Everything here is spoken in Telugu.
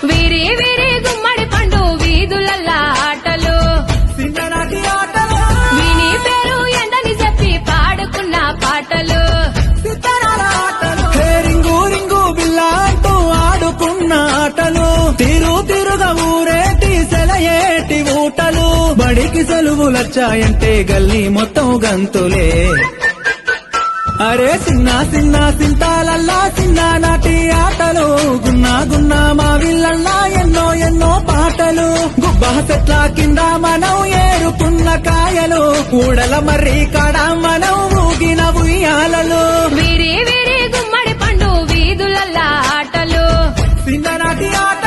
వీరి వీరి గుమ్మడి పండు వీధులల్లా ఆటలు చిన్ననాటి ఆటలు విని పేరు ఎండని చెప్పి పాడుకున్న పాటలు సిత్తరాల ఆటలు హే రింగు రింగు బిల్లా అంటూ ఆడుకున్న ఆటలు తిరుగా ఊరేటి సెలయేటి ఊటలు బడికి సెలవులొచ్చాయంటే గల్లీ మొత్తం గంతులే అరే చిన్న చిన్న సింతాలల్లా చిన్ననాటి ఆటలు గున్నా మా విల్లల్లా ఎన్నో పాటలు గుబ్బ చెట్ల కింద మనం ఏరుకున్న కాయలు కూడల మర్రి కాడ మనం ఊగిన ఉయ్యాలలు వీరి వీరి గుమ్మడి పండు వీధులల్లా ఆటలు చిన్ననాటి ఆట